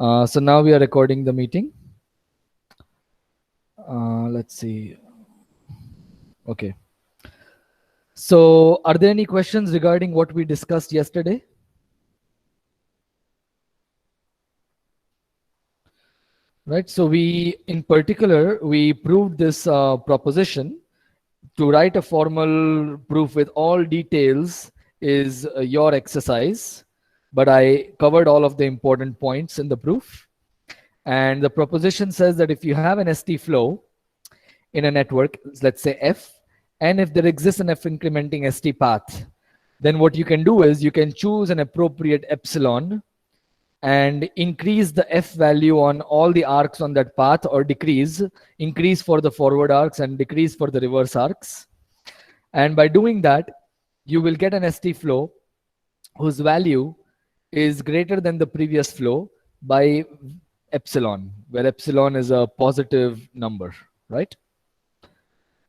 So now we are recording the meeting. Let's see. Okay. So are there any questions regarding what we discussed yesterday? Right. So in particular, we proved this proposition. To write a formal proof with all details is your exercise, but I covered all of the important points in the proof. And the proposition says that if you have an ST flow in a network, let's say F, and if there exists an F incrementing ST path, then what you can do is you can choose an appropriate epsilon and increase the F value on all the arcs on that path, or increase for the forward arcs and decrease for the reverse arcs. And by doing that, you will get an ST flow whose value is greater than the previous flow by epsilon, where epsilon is a positive number, right?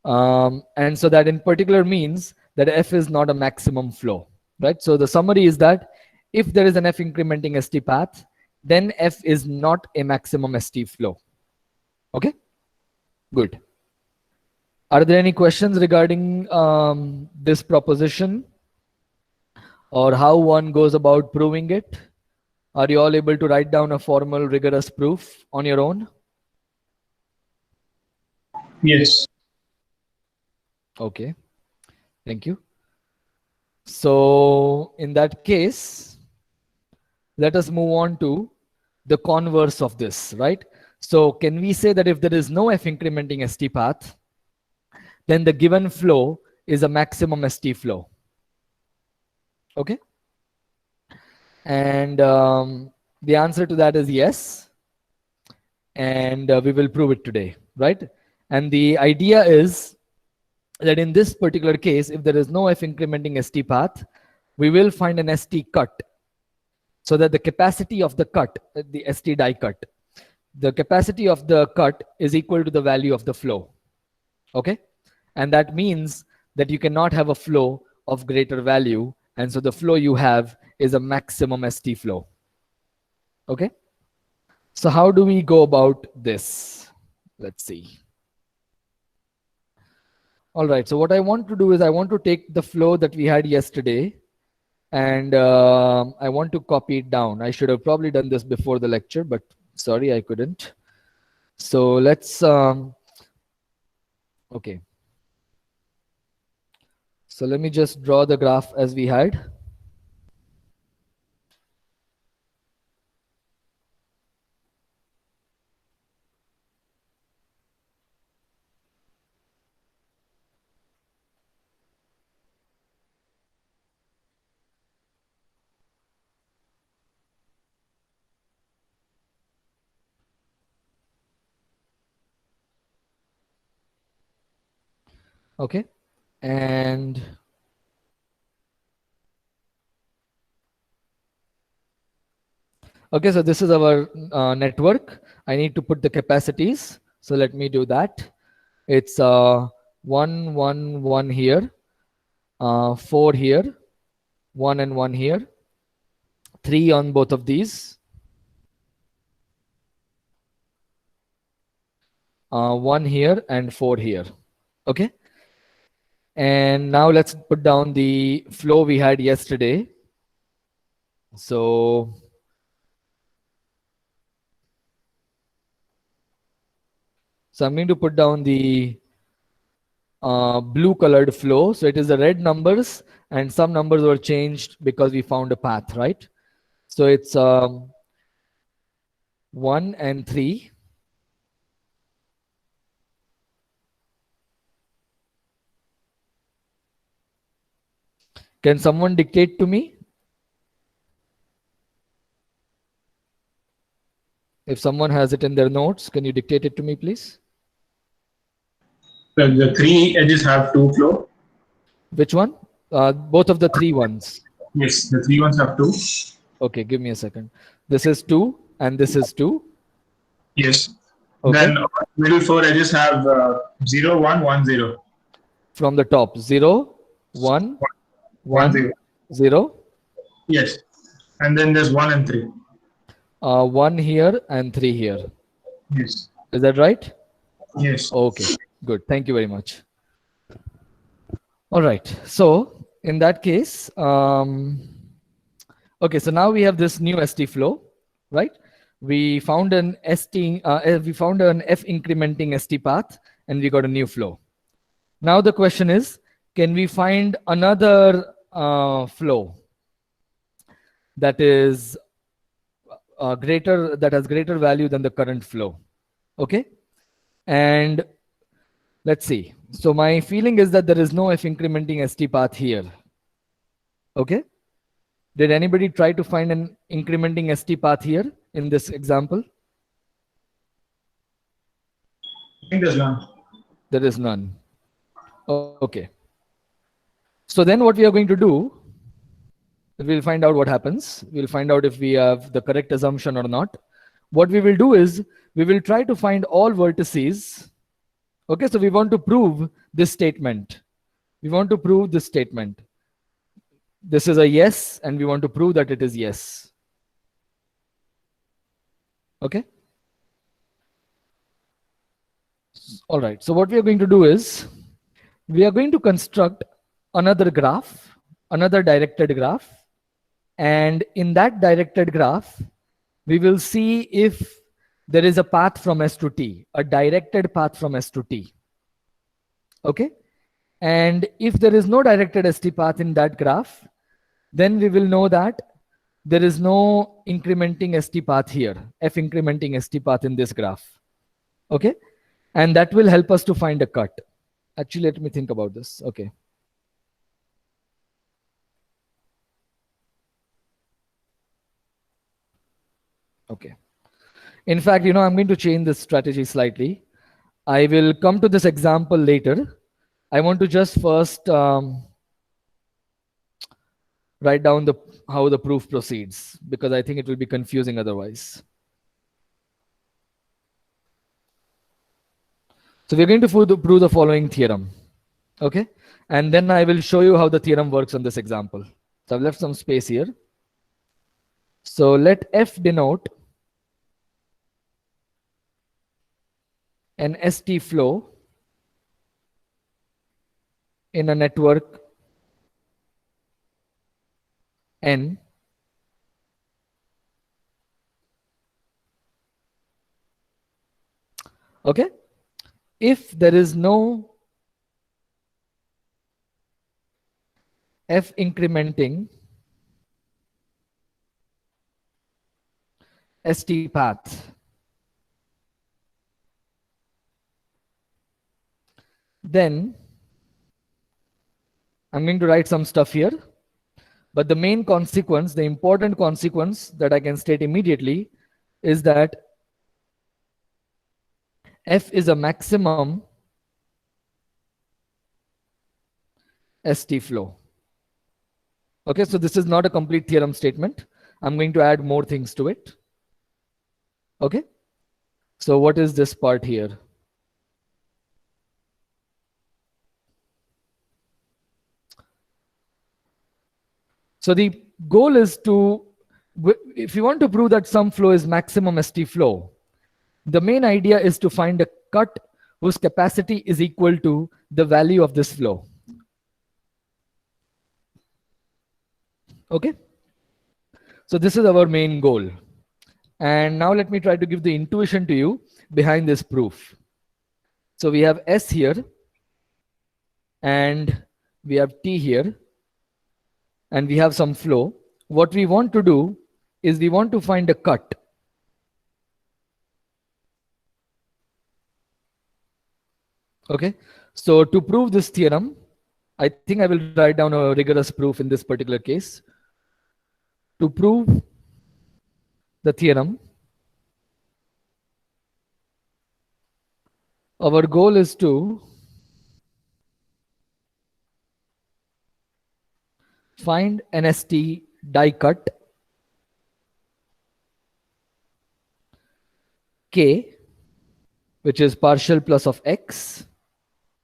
And so that in particular means that F is not a maximum flow, right? So the summary is that if there is an F incrementing ST path, then F is not a maximum ST flow. Okay, good. Are there any questions regarding this proposition or how one goes about proving it? Are you all able to write down a formal, rigorous proof on your own? Yes. Okay, thank you. So in that case, let us move on to the converse of this, right? So can we say that if there is no F incrementing ST path, then the given flow is a maximum ST flow? Okay. And the answer to that is yes. And we will prove it today, right? And the idea is that in this particular case, if there is no F incrementing ST path, we will find an ST cut, so that the capacity of the cut, the ST die cut, the capacity of the cut is equal to the value of the flow. Okay. And that means that you cannot have a flow of greater value. And so the flow you have is a maximum ST flow. Okay. So how do we go about this? Let's see. All right. So what I want to do is I want to take the flow that we had yesterday and I want to copy it down. I should have probably done this before the lecture, but sorry, I couldn't. So let's, okay. So let me just draw the graph as we had. Okay. And okay, so this is our network. I need to put the capacities. So let me do that. It's 1, 1, 1 here, 4 here, 1 and 1 here, 3 on both of these, 1 here and 4 here. Okay. And now let's put down the flow we had yesterday. So I'm going to put down the blue colored flow. So it is the red numbers, and some numbers were changed because we found a path, right? So it's 1 and 3. Can someone dictate to me? If someone has it in their notes, can you dictate it to me, please? Well, the 3 edges have 2 flow. Which one? Both of the 3 ones. Yes, the 3 ones have 2. Okay, give me a second. This is 2 and this is 2. Yes. Okay. Then middle 4 edges have 0, 1, 1, 0. From the top, 0, 1, 1, 0. Yes. And then there's 1 and 3. 1 here and 3 here. Yes. Is that right? Yes. Okay, good. Thank you very much. All right. So in that case, okay, so now we have this new ST flow, right? We found an we found an F incrementing ST path, and we got a new flow. Now the question is, can we find another flow that is that has greater value than the current flow? Okay, and let's see. So my feeling is that there is no F incrementing ST path here. Okay. Did anybody try to find an incrementing ST path here in this example? I think there's none. There is none. Okay. So then what we are going to do, we'll find out what happens. We'll find out if we have the correct assumption or not. What we will do is we will try to find all vertices. Okay, so we want to prove this statement. We want to prove this statement. This is a yes, and we want to prove that it is yes. Okay. All right. So what we are going to do is we are going to construct another graph, another directed graph. And in that directed graph, we will see if there is a path from S to T, a directed path from S to T. Okay. And if there is no directed ST path in that graph, then we will know that there is no incrementing ST path here, F incrementing ST path in this graph. Okay. And that will help us to find a cut. Actually, let me think about this. Okay. Okay. In fact, I'm going to change this strategy slightly. I will come to this example later. I want to just first write down how the proof proceeds, because I think it will be confusing otherwise. So we're going to prove the following theorem. Okay. And then I will show you how the theorem works on this example. So I've left some space here. So let F denote an ST flow in a network N okay, if there is no F incrementing ST path, then I'm going to write some stuff here. But the main consequence, the important consequence that I can state immediately is that F is a maximum ST flow. Okay, so this is not a complete theorem statement. I'm going to add more things to it. Okay, so what is this part here? So the goal is to, if you want to prove that some flow is maximum ST flow, the main idea is to find a cut whose capacity is equal to the value of this flow. Okay. So this is our main goal. And now let me try to give the intuition to you behind this proof. So we have S here, and we have T here, and we have some flow. What we want to do is we want to find a cut. Okay, so to prove this theorem, I think I will write down a rigorous proof in this particular case. To prove the theorem, our goal is to find an ST die cut K, which is partial plus of X,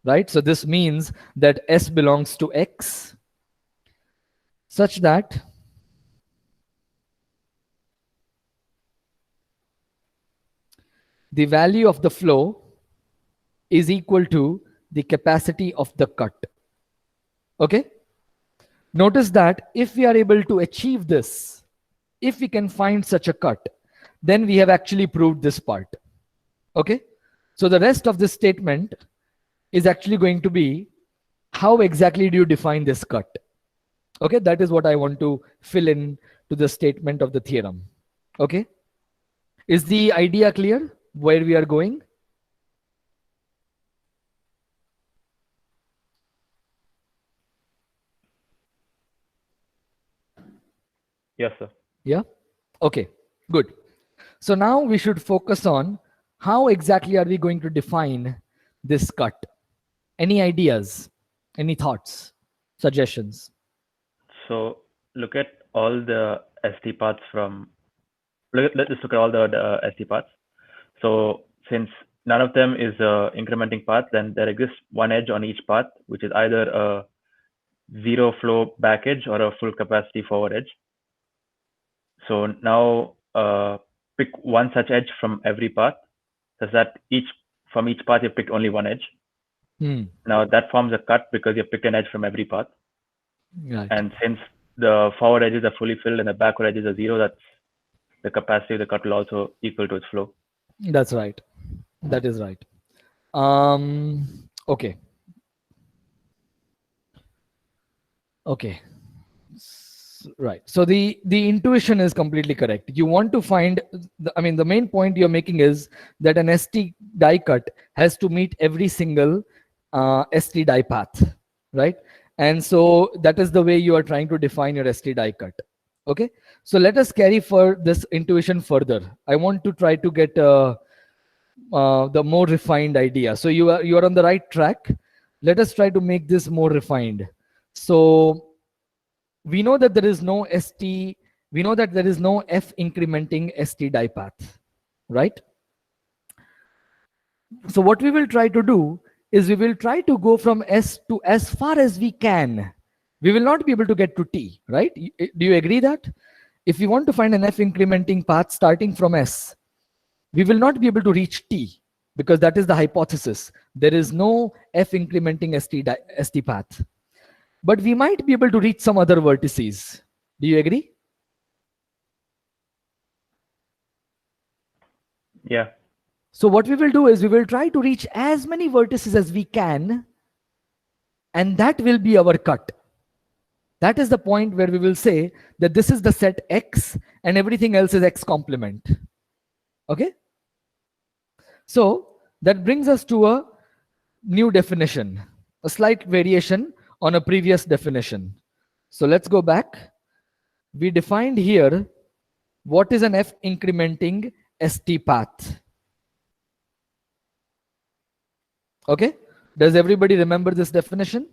right? So this means that S belongs to X such that the value of the flow is equal to the capacity of the cut. Okay? Notice that if we are able to achieve this, if we can find such a cut, then we have actually proved this part. Okay? So the rest of this statement is actually going to be, how exactly do you define this cut? Okay, that is what I want to fill in to the statement of the theorem. Okay? Is the idea clear where we are going? Yes, sir. Yeah? Okay, good. So now we should focus on how exactly are we going to define this cut? Any ideas? Any thoughts? Suggestions? So look at all the ST paths from, let's look at all the ST paths. So since none of them is a incrementing path, then there exists one edge on each path, which is either a zero flow back edge or a full capacity forward edge. So now pick one such edge from every path, such that from each path you picked only one edge. Now that forms a cut because you pick an edge from every path. Right. And since the forward edges are fully filled and the backward edges are zero, that's the capacity of the cut will also equal to its flow. That's right. That is right. Okay. Okay. Right. So the intuition is completely correct. You want to find, the main point you're making is that an ST die cut has to meet every single ST die path, right? And so that is the way you are trying to define your ST die cut. Okay. So let us carry for this intuition further. I want to try to get the more refined idea. So you are on the right track. Let us try to make this more refined. So we know that there is no ST, we know that there is no F incrementing ST die path, right? So what we will try to do is we will try to go from S to as far as we can. We will not be able to get to T, right? Do you agree that? If we want to find an F incrementing path starting from S, we will not be able to reach T because that is the hypothesis. There is no F incrementing ST path. But we might be able to reach some other vertices. Do you agree? Yeah. So what we will do is we will try to reach as many vertices as we can, and that will be our cut. That is the point where we will say that this is the set X and everything else is X complement. Okay? So that brings us to a new definition, a slight variation on a previous definition. So let's go back. We defined here what is an F incrementing ST path. Okay, does everybody remember this definition?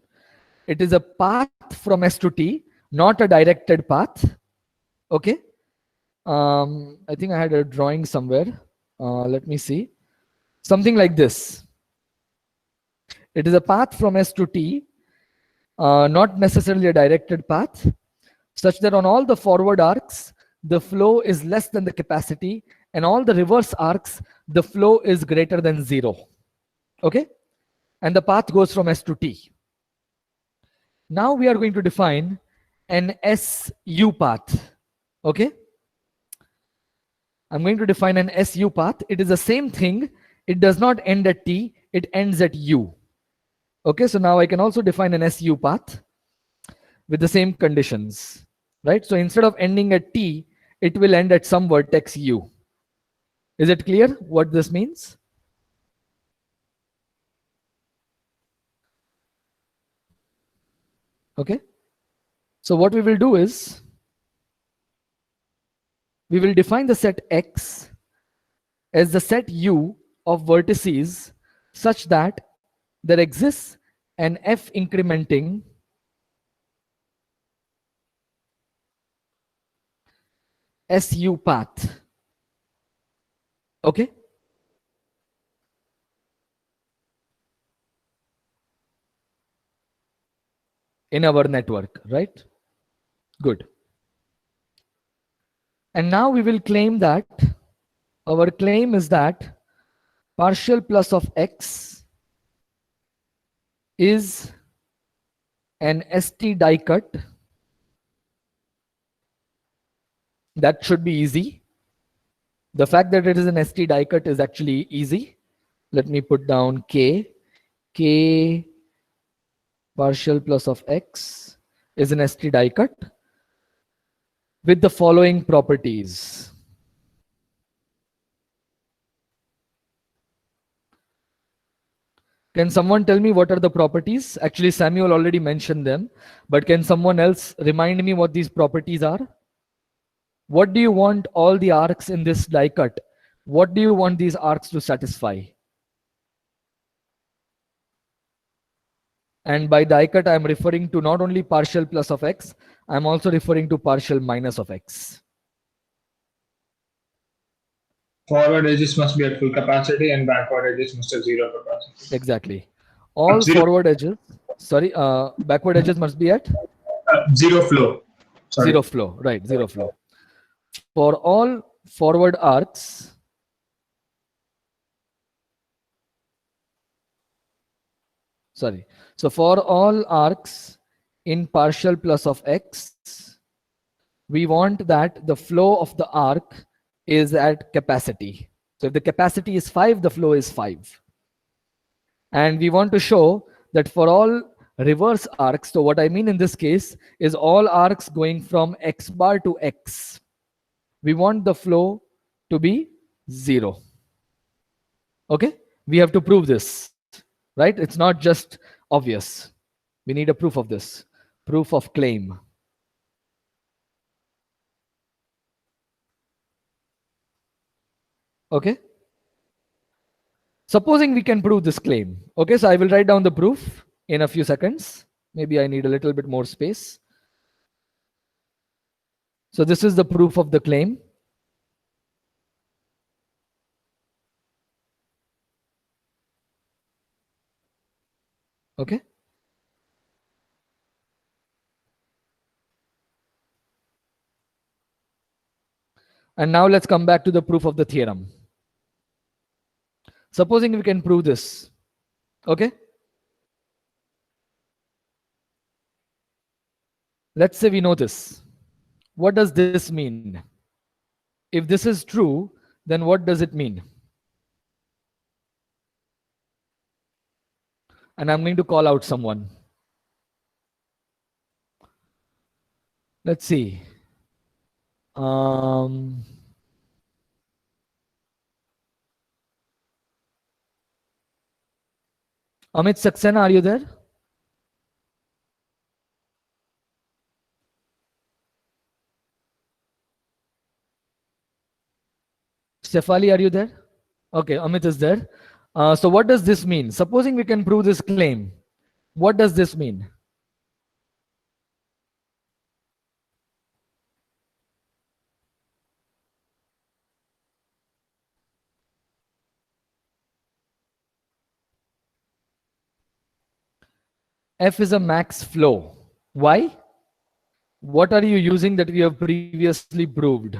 It is a path from S to T, not a directed path. Okay, I think I had a drawing somewhere. Let me see. Something like this. It is a path from S to T, not necessarily a directed path, such that on all the forward arcs, the flow is less than the capacity, and all the reverse arcs, the flow is greater than 0. Okay? And the path goes from S to T. Now we are going to define an SU path. Okay? I'm going to define an SU path. It is the same thing. It does not end at T, it ends at U. Okay, so now I can also define an SU path with the same conditions, right? So instead of ending at T, it will end at some vertex U. Is it clear what this means? Okay, so what we will do is we will define the set X as the set U of vertices such that there exists an F incrementing SU path. Okay? In our network, right? Good. And now we will claim that, our claim is that partial plus of x is an ST die cut. That should be easy. The fact that it is an ST die cut is actually easy. Let me put down K. K partial plus of x is an ST die cut with the following properties. Can someone tell me what are the properties? Actually, Samuel already mentioned them, but can someone else remind me what these properties are? What do you want all the arcs in this die cut? What do you want these arcs to satisfy? And by die cut, I'm referring to not only partial plus of x, I'm also referring to partial minus of x. Forward edges must be at full capacity and backward edges must have zero capacity. Exactly. All Zero. forward edges, sorry, backward edges must be at Zero flow. Sorry. zero flow, right? Zero flow. For all forward arcs, sorry. So for all arcs in partial plus of x, we want that the flow of the arc is at capacity. So if the capacity is 5, the flow is 5. And we want to show that for all reverse arcs, so what I mean in this case is all arcs going from x bar to x, we want the flow to be 0. Okay, we have to prove this, right? It's not just obvious. We need a proof of this, proof of claim. Okay, supposing we can prove this claim. Okay, so I will write down the proof in a few seconds. Maybe I need a little bit more space. So this is the proof of the claim. Okay. And now let's come back to the proof of the theorem. Supposing we can prove this. Okay. Let's say we know this. What does this mean? If this is true, then what does it mean? And I'm going to call out someone. Let's see. Amit Saxena, are you there? Stefali, are you there? Okay, Amit is there. So what does this mean? Supposing we can prove this claim, what does this mean? F is a max flow. Why? What are you using that we have previously proved?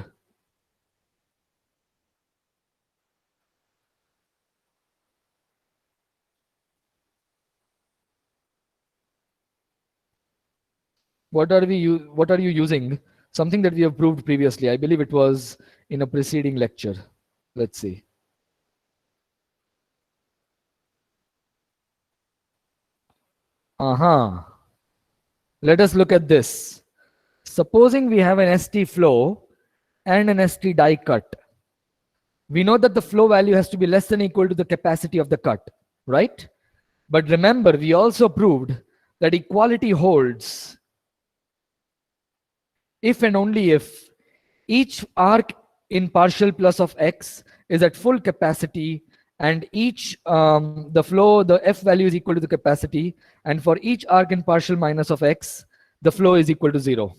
What are you using? Something that we have proved previously. I believe it was in a preceding lecture. Let's see. Let us look at this. Supposing we have an ST flow and an ST die cut. We know that the flow value has to be less than or equal to the capacity of the cut, right? But remember, we also proved that equality holds if and only if each arc in partial plus of x is at full capacity and each the flow, the F value is equal to the capacity, and for each arc in partial minus of x, the flow is equal to 0,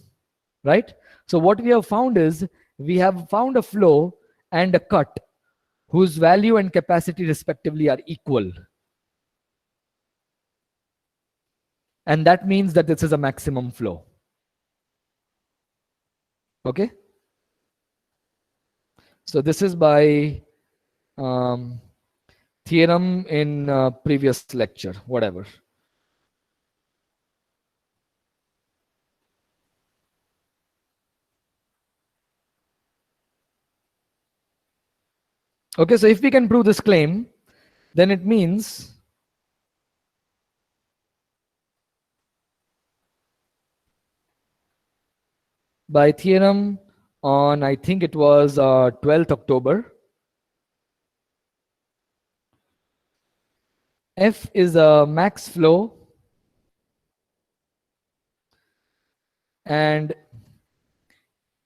right? So what we have found is we have found a flow and a cut whose value and capacity respectively are equal. And that means that this is a maximum flow. Okay. So this is by theorem in previous lecture, whatever. Okay, so if we can prove this claim, then it means by theorem on, I think it was 12th October, F is a max flow and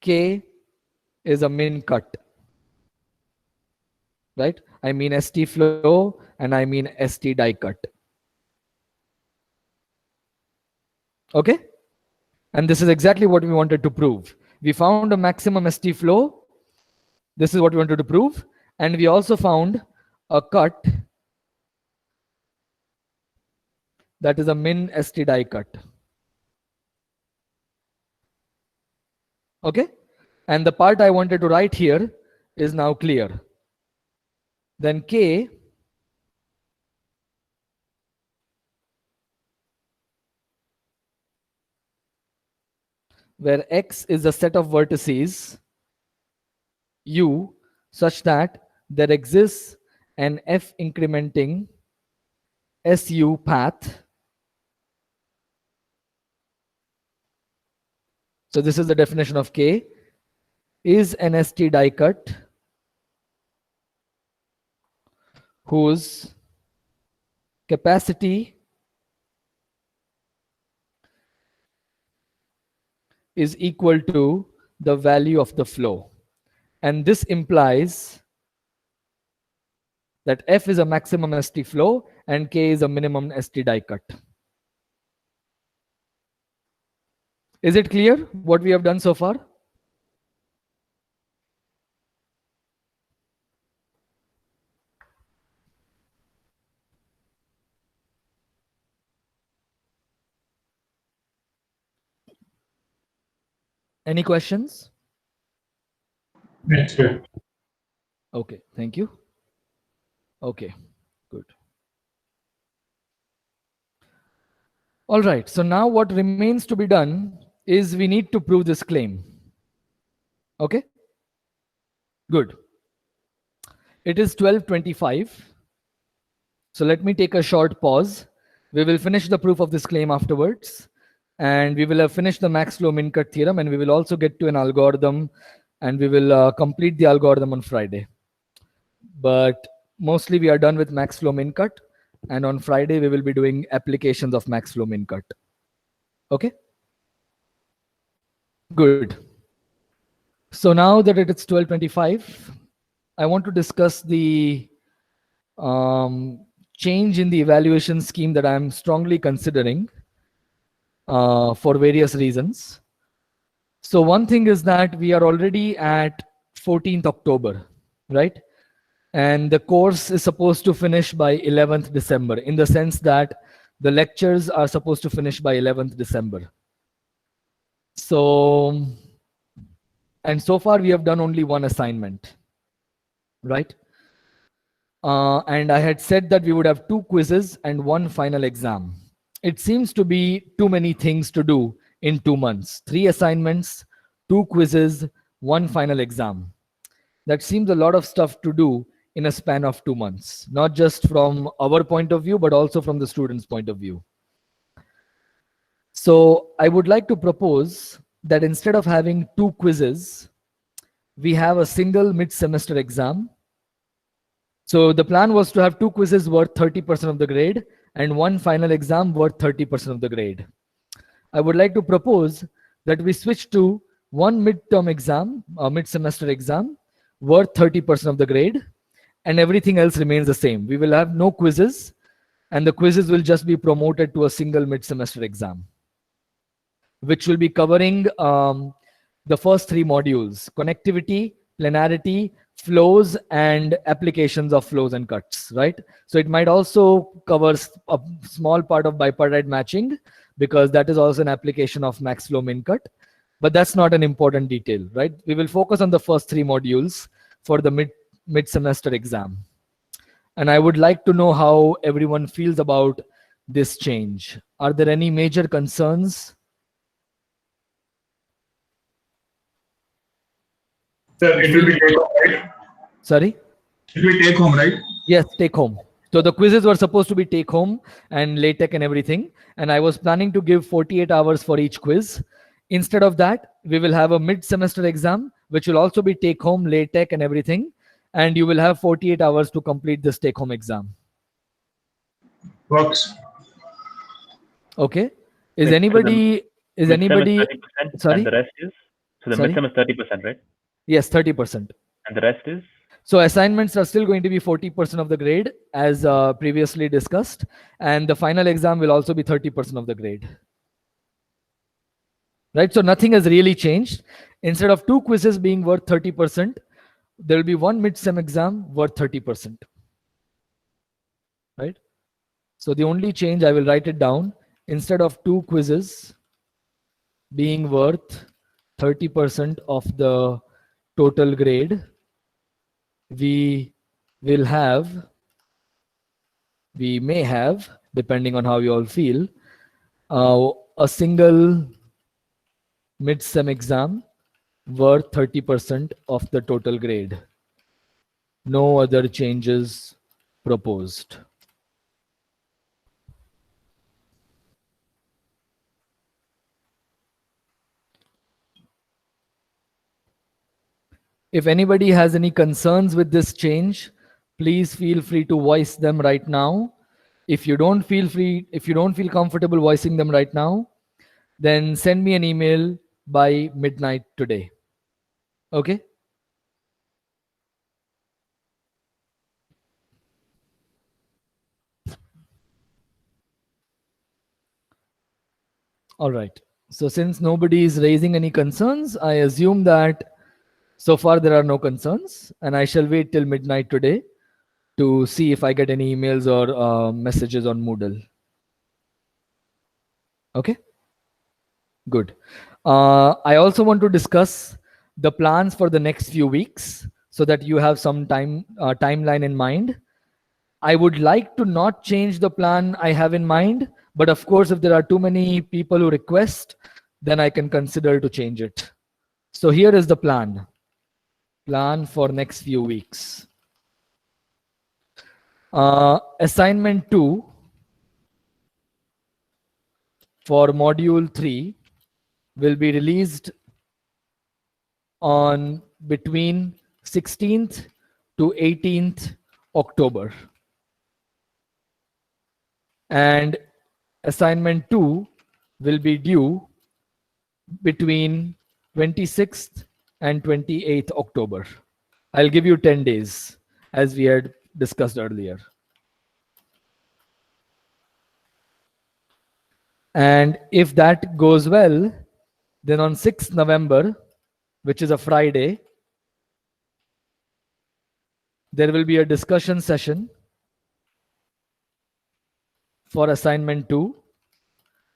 K is a min cut, right? I mean ST flow and I mean ST die cut. Okay? And this is exactly what we wanted to prove. We found a maximum ST flow. This is what we wanted to prove. And we also found a cut that is a min ST die cut. Okay? And the part I wanted to write here is now clear. Then K where X is a set of vertices U such that there exists an F incrementing SU path. So this is the definition of K, is an ST die cut whose capacity is equal to the value of the flow. And this implies that F is a maximum ST flow and K is a minimum ST die cut. Is it clear what we have done so far? Any questions? That's good. Okay, thank you. Okay, good. All right, so now what remains to be done is we need to prove this claim. Okay, good. It is 12:25. So let me take a short pause. We will finish the proof of this claim afterwards. And we will have finished the max flow min cut theorem, and we will also get to an algorithm, and we will complete the algorithm on Friday. But mostly we are done with max flow min cut, and on Friday we will be doing applications of max flow min cut. Okay, good. So now that it is 12:25, I want to discuss the change in the evaluation scheme that I'm strongly considering for various reasons. So one thing is that we are already at 14th October, right? And the course is supposed to finish by 11th December, in the sense that the lectures are supposed to finish by 11th December. So, and so far we have done only one assignment, right? And I had said that we would have 2 quizzes and 1 final exam. It seems to be too many things to do in 2 months. 3 assignments, 2 quizzes, 1 final exam. That seems a lot of stuff to do in a span of 2 months, not just from our point of view, but also from the student's point of view. So I would like to propose that instead of having 2 quizzes, we have a single mid-semester exam. So the plan was to have 2 quizzes worth 30% of the grade and 1 final exam worth 30% of the grade. I would like to propose that we switch to 1 midterm exam, a mid-semester exam, worth 30% of the grade, and everything else remains the same. We will have no quizzes, and the quizzes will just be promoted to a single mid-semester exam, which will be covering the first 3 modules: connectivity, planarity, flows, and applications of flows and cuts, right? So it might also cover a small part of bipartite matching, because that is also an application of max flow min cut, but that's not an important detail, right? We will focus on the first 3 modules for the mid-semester exam. And I would like to know how everyone feels about this change. Are there any major concerns? Sir, it will be take home, right? Sorry? It will take home, right? Yes, take home. So the quizzes were supposed to be take home and LaTeX and everything. And I was planning to give 48 hours for each quiz. Instead of that, we will have a mid-semester exam, which will also be take home, LaTeX and everything. And you will have 48 hours to complete this take home exam. Works. Okay. Wait, Is so the anybody, is midterm anybody, is 30%, sorry? and the rest is? So the Sorry? midterm is 30%, right? Yes, 30%. And the rest is? So assignments are still going to be 40% of the grade as previously discussed. And the final exam will also be 30% of the grade. Right? So nothing has really changed. Instead of 2 quizzes being worth 30%, there will be 1 mid-sem exam worth 30%. Right? So the only change, I will write it down, instead of 2 quizzes being worth 30% of the total grade, we will have, we may have, depending on how you all feel, a single mid-sem exam worth 30% of the total grade. No other changes proposed. If anybody has any concerns with this change, please feel free to voice them right now. If you don't feel comfortable voicing them right now, then send me an email by midnight today. Okay? All right. So since nobody is raising any concerns, I assume that so far there are no concerns, and I shall wait till midnight today to see if I get any emails or messages on Moodle. Okay? Good. I also want to discuss the plans for the next few weeks so that you have some timeline in mind. I would like to not change the plan I have in mind, but of course, if there are too many people who request, then I can consider to change it. So here is the plan for next few weeks. Assignment 2 for module 3 will be released on between 16th to 18th October. And assignment 2 will be due between 26th and 28th October. I'll give you 10 days as we had discussed earlier. And if that goes well, then on 6th November, which is a Friday, there will be a discussion session for assignment 2,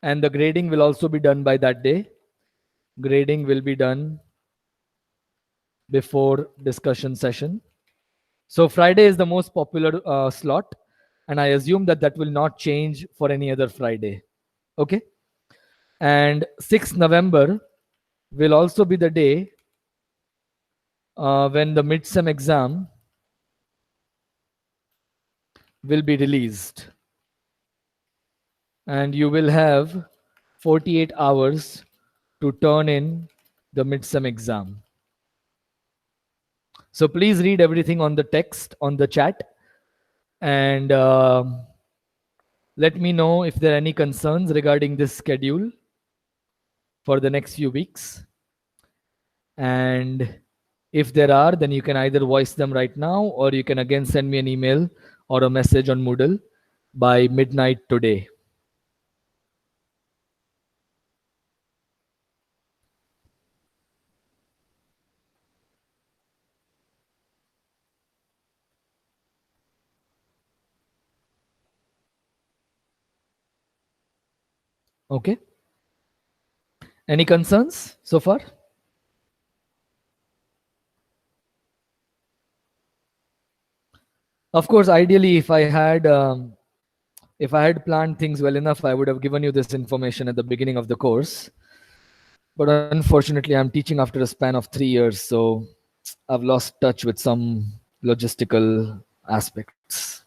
and the grading will also be done by that day. Grading will be done before discussion session. So Friday is the most popular slot, and I assume that that will not change for any other Friday. Okay? And 6th November will also be the day when the mid-sem exam will be released. And you will have 48 hours to turn in the mid-sem exam. So please read everything on the text on the chat, and let me know if there are any concerns regarding this schedule for the next few weeks. And if there are, then you can either voice them right now, or you can again send me an email or a message on Moodle by midnight today. Okay? Any concerns so far? Of course, ideally, if I had planned things well enough, I would have given you this information at the beginning of the course. But unfortunately, I'm teaching after a span of 3 years, so I've lost touch with some logistical aspects.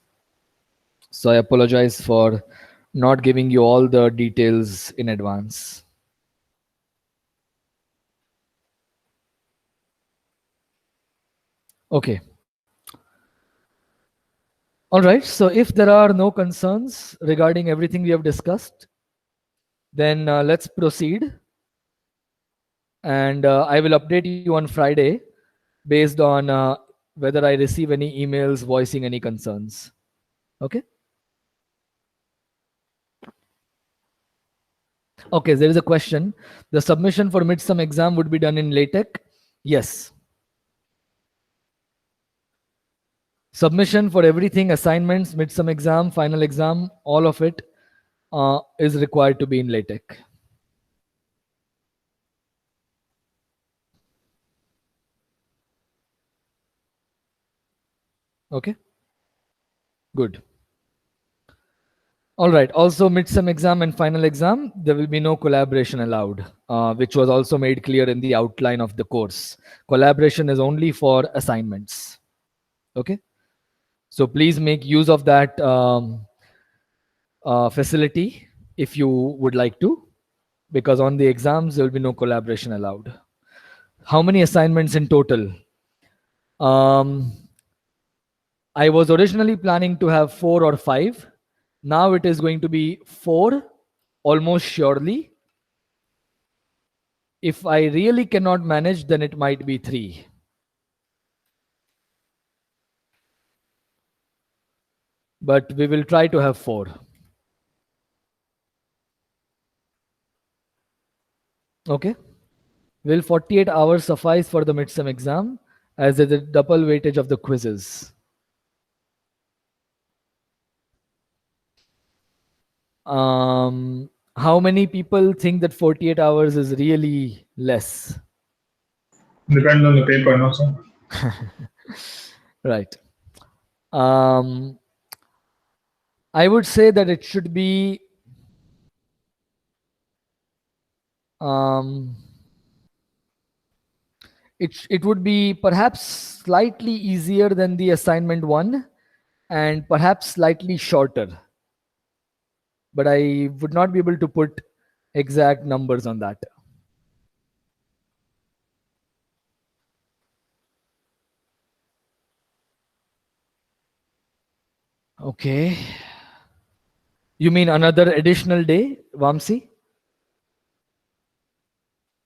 So I apologize for not giving you all the details in advance. Okay. All right. So if there are no concerns regarding everything we have discussed, then let's proceed. And I will update you on Friday based on whether I receive any emails voicing any concerns. Okay. Okay, there is a question. The submission for midsum exam would be done in LaTeX? Yes. Submission for everything, assignments, midsum exam, final exam, all of it is required to be in LaTeX. Okay. Good. All right. Also, midsum exam and final exam, there will be no collaboration allowed, which was also made clear in the outline of the course. Collaboration is only for assignments. Okay. So please make use of that facility if you would like to, because on the exams, there will be no collaboration allowed. How many assignments in total? I was originally planning to have 4 or 5. Now it is going to be 4, almost surely. If I really cannot manage, then it might be 3. But we will try to have 4. Okay. Will 48 hours suffice for the midsem exam, as is the double weightage of the quizzes? How many people think that 48 hours is really less? Depends on the paper, no, sir? Right. I would say that it should be it would be perhaps slightly easier than the assignment 1 and perhaps slightly shorter, but I would not be able to put exact numbers on that. Okay. You mean another additional day, Vamsi?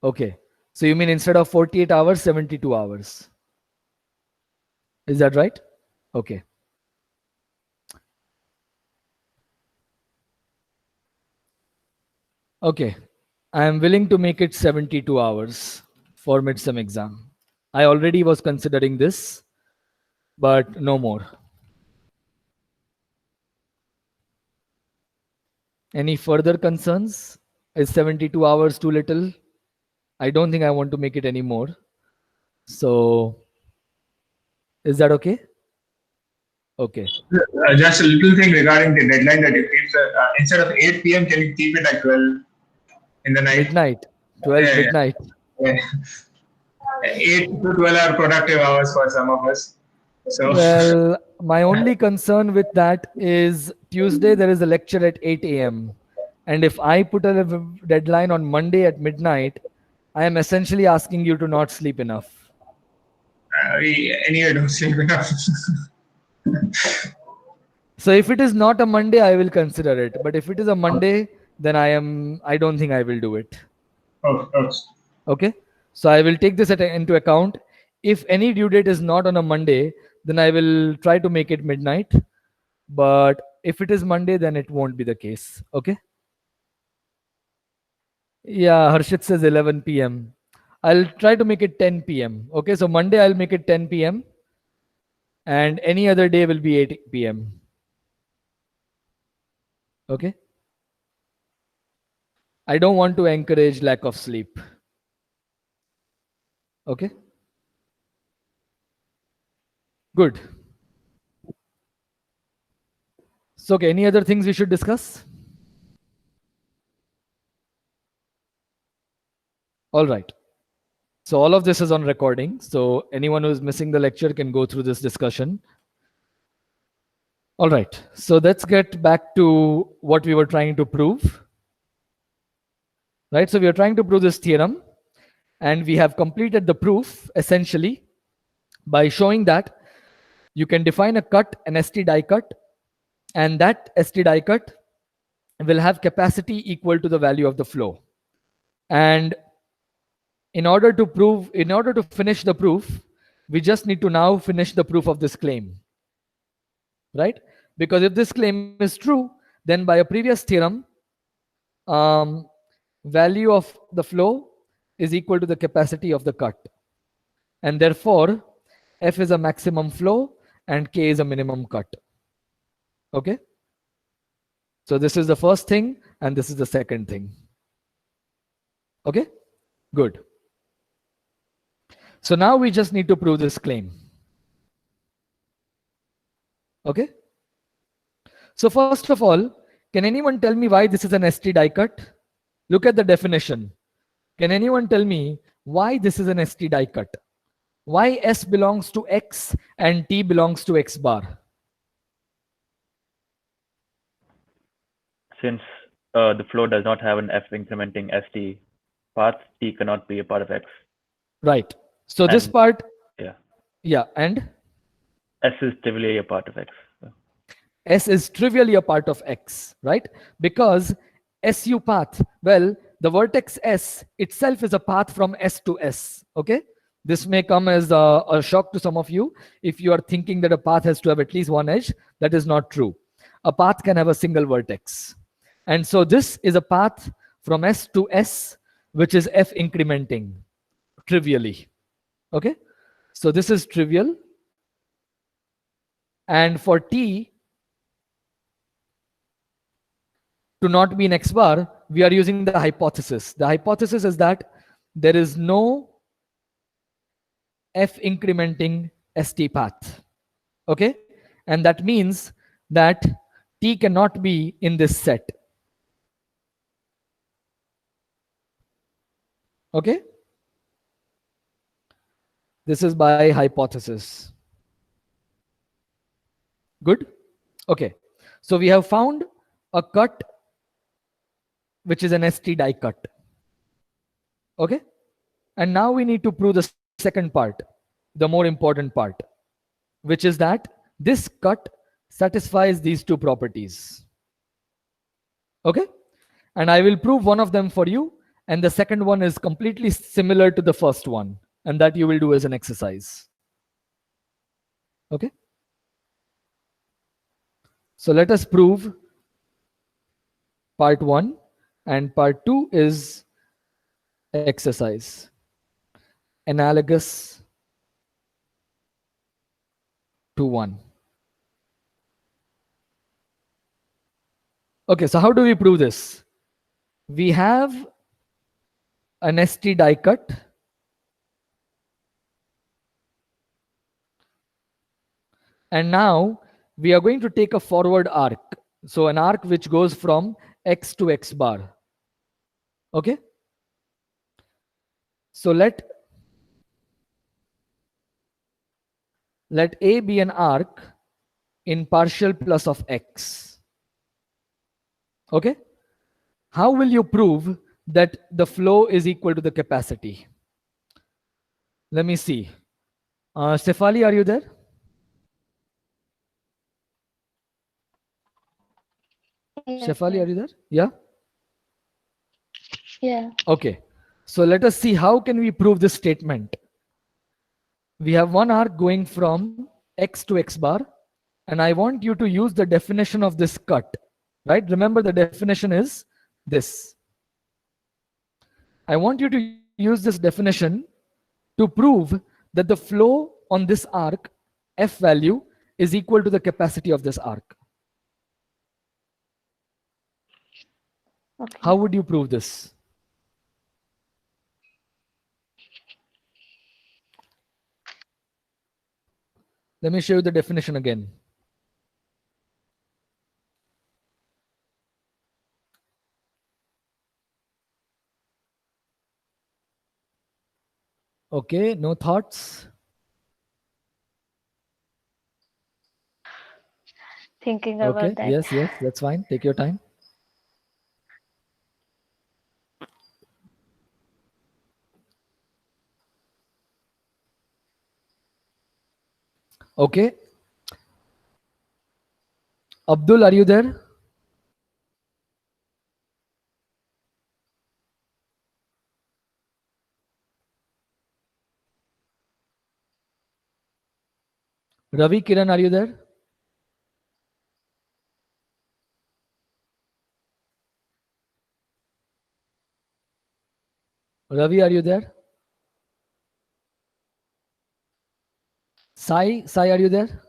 Okay. So you mean instead of 48 hours, 72 hours. Is that right? Okay. Okay. I am willing to make it 72 hours for midsem exam. I already was considering this, but no more. Any further concerns? Is 72 hours too little? I don't think I want to make it any more. So, is that okay? Okay. Just a little thing regarding the deadline that you keep, sir. Instead of 8 p.m., can you keep it at 12 in the night? Midnight. 12 Yeah, yeah. midnight. Yeah. 8 to 12 are productive hours for some of us. So, Well, my only concern with that is Tuesday there is a lecture at 8 a.m. And if I put a deadline on Monday at midnight, I am essentially asking you to not sleep enough. we anyway don't sleep enough. So if it is not a Monday, I will consider it. But if it is a Monday, then I don't think I will do it. Oh. Okay. So I will take this into account. If any due date is not on a Monday, then I will try to make it midnight. But if it is Monday, then it won't be the case. Okay. Yeah, Harshit says 11 p.m. I'll try to make it 10 p.m. Okay. So Monday, I'll make it 10 p.m. And any other day will be 8 p.m. Okay. I don't want to encourage lack of sleep. Okay. Good. So, okay, any other things we should discuss? All right. So all of this is on recording. So anyone who is missing the lecture can go through this discussion. All right. So let's get back to what we were trying to prove. Right. So we are trying to prove this theorem, and we have completed the proof essentially by showing that you can define a cut, an ST die cut, and that ST die cut will have capacity equal to the value of the flow. And in order to finish the proof, we just need to now finish the proof of this claim, right? Because if this claim is true, then by a previous theorem, value of the flow is equal to the capacity of the cut. And therefore, F is a maximum flow and K is a minimum cut. Okay? So this is the first thing and this is the second thing. Okay? Good. So now we just need to prove this claim. Okay? So first of all, can anyone tell me why this is an ST die cut? Look at the definition. Can anyone tell me why this is an ST die cut? Why S belongs to X and T belongs to X bar? Since the flow does not have an F incrementing ST path, T cannot be a part of X. Right. So this And- part, Yeah. yeah, and S is trivially a part of X. S is trivially a part of X, right? Because SU path, well, the vertex S itself is a path from S to S, okay? This may come as a shock to some of you if you are thinking that a path has to have at least one edge. That is not true. A path can have a single vertex. And so this is a path from S to S, which is F incrementing trivially, okay? So this is trivial. And for T to not be in X bar, we are using the hypothesis. The hypothesis is that there is no F incrementing ST path. Okay? And that means that T cannot be in this set. Okay? This is by hypothesis. Good? Okay. So we have found a cut which is an ST die cut. Okay? And now we need to prove the second part, the more important part, which is that this cut satisfies these two properties. Okay? And I will prove one of them for you, and the second one is completely similar to the first one, and that you will do as an exercise. Okay? So let us prove part 1, and part 2 is exercise. Analogous to 1. Okay, so how do we prove this? We have an ST die cut. And now we are going to take a forward arc. So an arc which goes from X to X bar. Okay? So let A be an arc in partial plus of X. Okay? How will you prove that the flow is equal to the capacity? Let me see. Stefali, are you there? Stefali, are you there? Yeah? Yeah. Okay. So let us see how can we prove this statement. We have one arc going from X to X bar, and I want you to use the definition of this cut, right? Remember the definition is this. I want you to use this definition to prove that the flow on this arc, F value, is equal to the capacity of this arc. Okay. How would you prove this? Let me show you the definition again. Okay, no thoughts? Thinking Okay, about that. yes, that's fine. Take your time. Okay. Abdul, are you there? Ravi, Kiran, are you there? Ravi, are you there? Sai, are you there?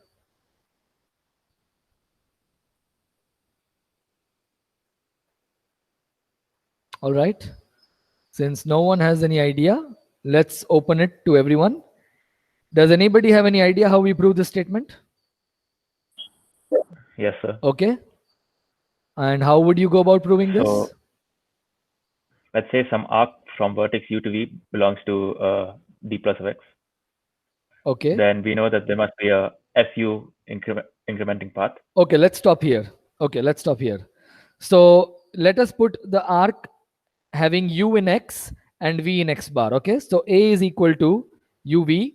All right. Since no one has any idea, let's open it to everyone. Does anybody have any idea how we prove this statement? Yes, sir. Okay. And how would you go about proving this? So let's say some arc from vertex u to v belongs to d plus of x. Okay. Then we know that there must be a su incrementing path. Okay, let's stop here. Okay, let's stop here. So let us put the arc having u in x and v in x bar. Okay, so a is equal to uv,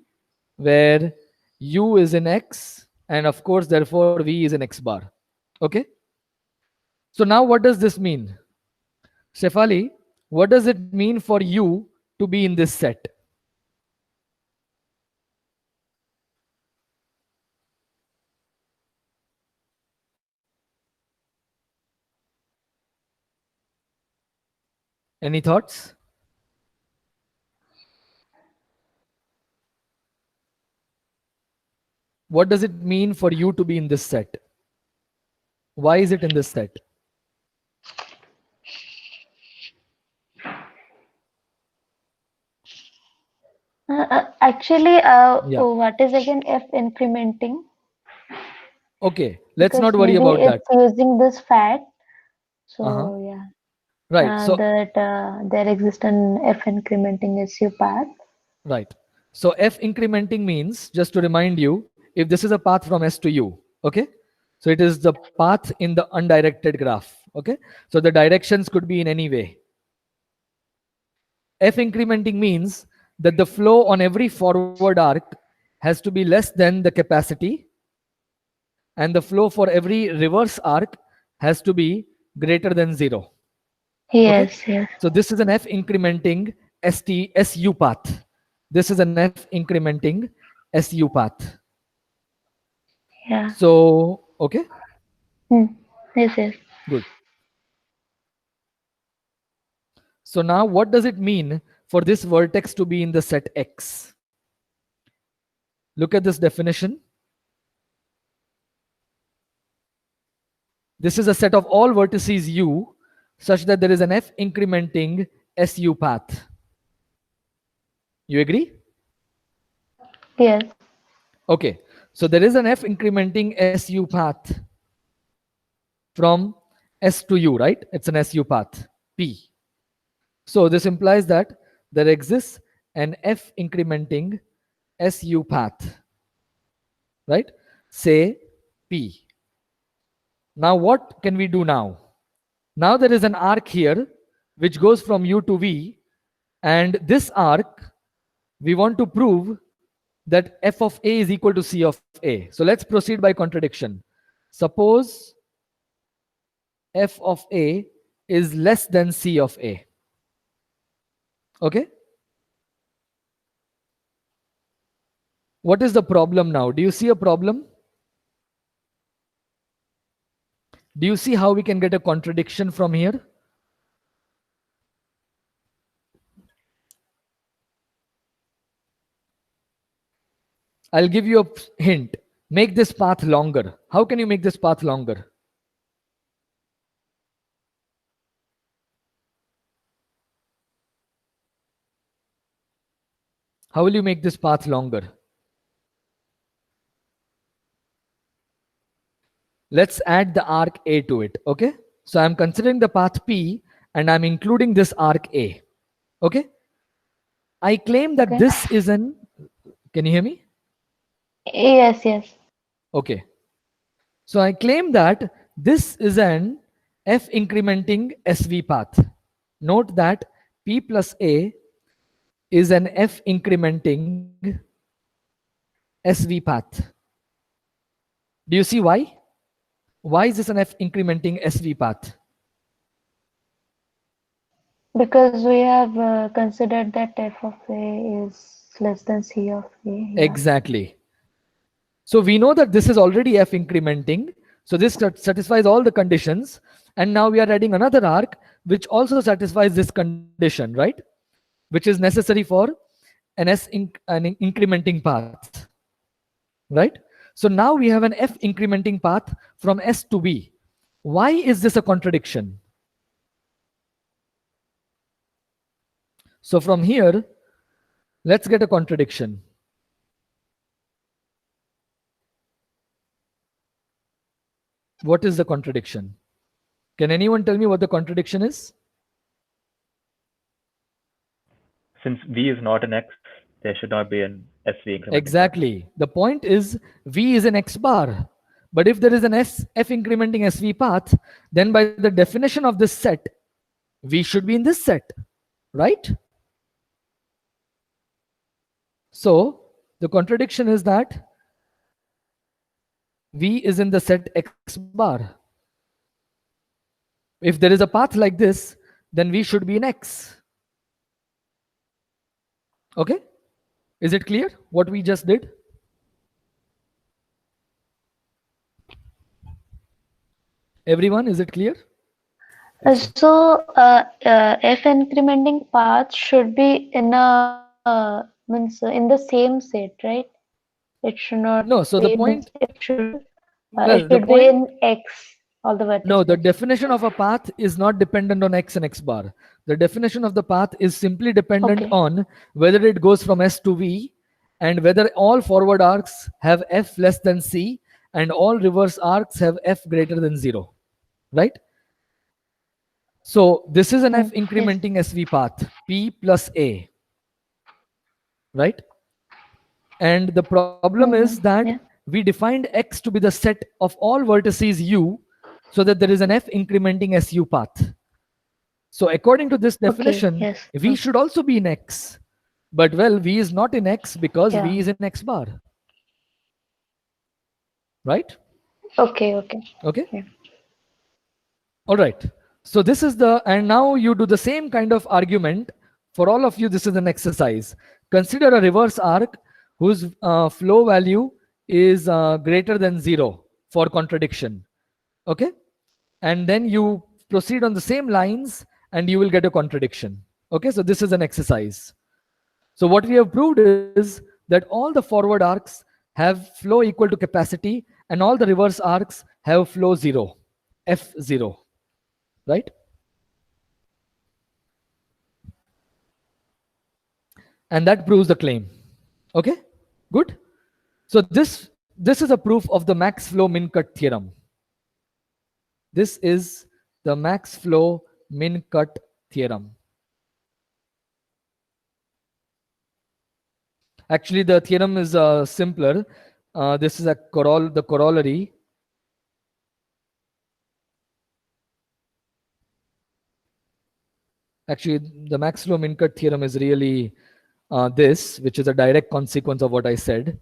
where u is in x, and of course, therefore, v is in x bar. Okay. So now what does this mean? Shefali, what does it mean for you to be in this set? Any thoughts? What does it mean for you to be in this set? Why is it in this set? Actually, Yeah. what is again F incrementing? Okay, let's Because not worry maybe about that. it's using this fact. So Uh-huh. yeah, Right. So that there exists an F incrementing SU path. right. So F incrementing means, just to remind you, if this is a path from S to U, okay? So it is the path in the undirected graph, okay? So the directions could be in any way. F incrementing means that the flow on every forward arc has to be less than the capacity, and the flow for every reverse arc has to be greater than 0. Okay? Yes, yes. So this is an F incrementing SU path. This is an F incrementing SU path. Yeah. So, okay, Yes, yes. good. So now what does it mean for this vertex to be in the set X? Look at this definition. This is a set of all vertices U such that there is an F incrementing SU path. You agree? Yes. Okay. So there is an F incrementing SU path from S to U, right? It's an SU path, P. So this implies that there exists an F incrementing SU path, right? Say P. Now what can we do now? Now there is an arc here which goes from U to V, and this arc, we want to prove that f of A is equal to C of A. So let's proceed by contradiction. Suppose f of A is less than C of A. Okay? What is the problem now? Do you see a problem? Do you see how we can get a contradiction from here? I'll give you a hint. Make this path longer. How can you make this path longer? How will you make this path longer? Let's add the arc A to it, okay? So I'm considering the path P and I'm including this arc A, okay? I claim that Okay. this is an, can you hear me? Yes, yes. Okay. So I claim that this is an F incrementing SV path. Note that P plus A is an F incrementing SV path. Do you see why? Why is this an F incrementing SV path? Because we have considered that f of a is less than c of a. Yeah. Exactly. So we know that this is already F incrementing. So this satisfies all the conditions. And now we are adding another arc which also satisfies this condition, right? Which is necessary for an an incrementing path, right? So now we have an F incrementing path from S to B. Why is this a contradiction? So from here, let's get a contradiction. What is the contradiction? Can anyone tell me what the contradiction is? Since V is not an X, there should not be an SV incrementing. Exactly. The point is V is an X bar. But if there is an F incrementing SV path, then by the definition of this set, V should be in this set, right? So the contradiction is that V is in the set X bar. If there is a path like this, then V should be in X. Okay? Is it clear what we just did? Everyone, is it clear? So f incrementing path should be in a means in the same set, right? It should not No, so the be, point, it should well, the be point, in X, all the vertices. no, the definition of a path is not dependent on X and X bar. The definition of the path is simply dependent Okay. on whether it goes from S to V and whether all forward arcs have F less than C and all reverse arcs have F greater than 0, right? So this is an F Yes. incrementing SV path, P plus A, right? And the problem is that Yeah. we defined X to be the set of all vertices U so that there is an F incrementing SU path. So according to this definition, yes. V should also be in X. But well, V is not in X because Yeah. V is in X bar. Right? Okay. Okay? Yeah. All right. So this is the, and now you do the same kind of argument. For all of you, this is an exercise. Consider a reverse arc whose flow value is greater than 0 for contradiction. Okay? And then you proceed on the same lines and you will get a contradiction. Okay? So this is an exercise. So what we have proved is that all the forward arcs have flow equal to capacity and all the reverse arcs have flow 0, F0, right? And that proves the claim. Okay, good. So this is a proof of the max flow min cut theorem. This is the max flow min cut theorem. Actually, the theorem is simpler. This is the corollary. Actually, the max flow min cut theorem is really this, which is a direct consequence of what I said.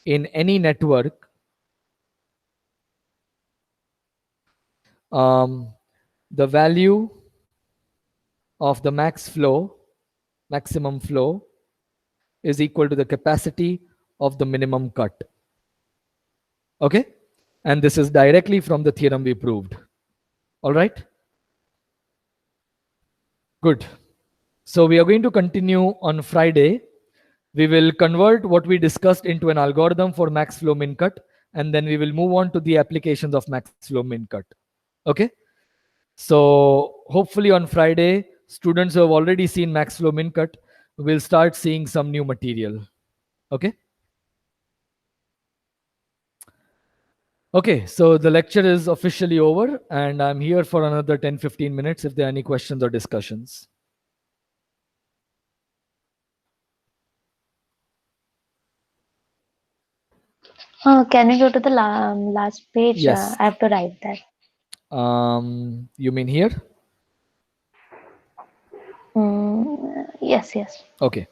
In any network, the value of the maximum flow, is equal to the capacity of the minimum cut. Okay? And this is directly from the theorem we proved. All right? Good. So we are going to continue on Friday. We will convert what we discussed into an algorithm for max flow min cut, and then we will move on to the applications of max flow min cut. Okay? So hopefully on Friday, students who have already seen max flow min cut will start seeing some new material. Okay? Okay, so the lecture is officially over and I'm here for another 10-15 minutes if there are any questions or discussions. Can you go to the last page? Yes. I have to write that. You mean here? Yes, yes. Okay.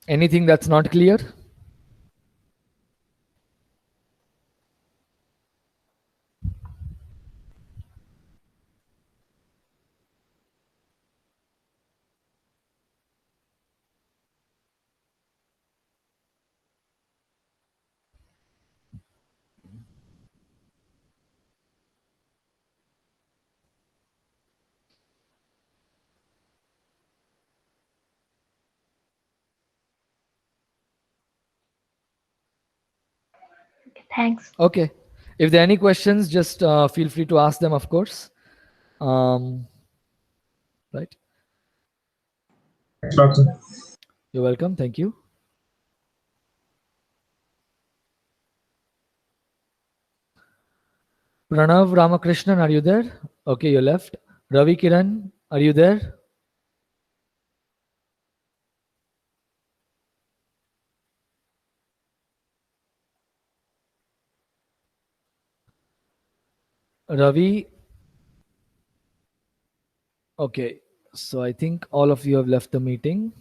Anything that's not clear? Okay, thanks. Okay. If there are any questions, just feel free to ask them, of course. Right. Thanks, Doctor. You're welcome. Thank you. Pranav Ramakrishnan, are you there? Okay, you left. Ravi Kiran, are you there? Ravi. Okay, so I think all of you have left the meeting.